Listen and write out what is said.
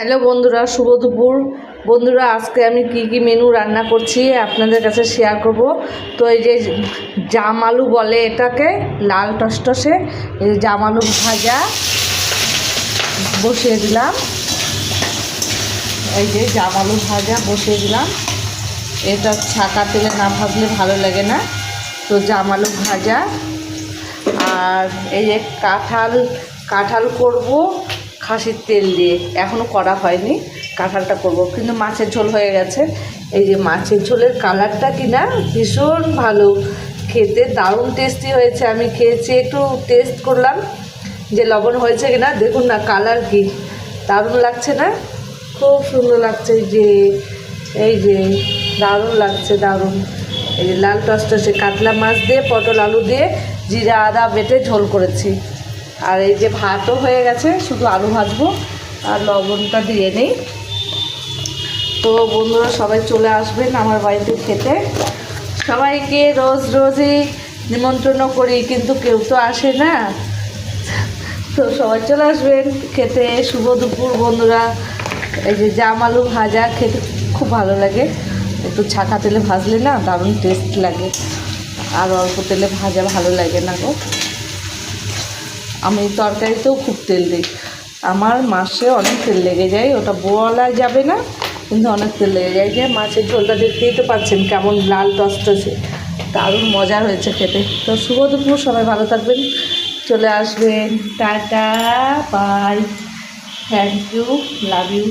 Hello বন্ধুরা, শুভ দুপুর। বন্ধুরা, আজকে আমি কি মেনু রান্না করছি আপনাদের কাছে শেয়ার করব। তো এই যে জাম আলু বলে এটাকে, লাল টসটসে এই জাম আলু ভাজা বসিয়ে দিলাম। এই যে জাম আলু ভাজা বসিয়ে দিলাম। এটা ছাকা তেলে না ভাজলে ভালো লাগে না। তো জাম আলু ভাজা, আর এই যে কাঁঠাল করব খাসির তেল দিয়ে। এখনও করা হয়নি, কাঁঠালটা করব, কিন্তু মাছের ঝোল হয়ে গেছে। এই যে মাছের ঝোলের কালারটা কিনা ভীষণ ভালো, খেতে দারুণ টেস্টি হয়েছে। আমি খেয়েছি, একটু টেস্ট করলাম যে লবণ হয়েছে কিনা। দেখুন না কালার কি দারুণ লাগছে না, খুব সুন্দর লাগছে। এই যে দারুণ লাগছে, দারুণ। এই যে লাল টসটসে কাতলা মাছ দিয়ে পটল আলু দিয়ে জিরা আদা বেটে ঝোল করেছি। আর এই যে ভাতও হয়ে গেছে, শুধু আলু ভাজবো আর লবণটা দিয়ে নেই। তো বন্ধুরা, সবাই চলে আসবেন আমার বাড়িতে খেতে। সবাইকে রোজই নিমন্ত্রণ করি, কিন্তু কেউ তো আসে না। তো সবাই চলে আসবেন খেতে। শুভ দুপুর বন্ধুরা। এই যে জাম আলু ভাজা খেতে খুব ভালো লাগে, একটু ছাকা তেলে ভাজলে না দারুণ টেস্ট লাগে, আর অল্প তেলে ভাজা ভালো লাগে না গো। আমি তরকারিতেও খুব তেল দিই, আমার মাসে অনেক তেল লেগে যায়, ওটা বলা যাবে না, কিন্তু অনেক তেল লেগে যায়। যে মাছের ঝোলটা দেখতেই তো পাচ্ছেন কেমন লাল টসটসে, দারুণ মজার হয়েছে খেতে। তো শুভ দুপুর, সবাই ভালো থাকবেন, চলে আসবেন। Tata, bye, thank you, love you.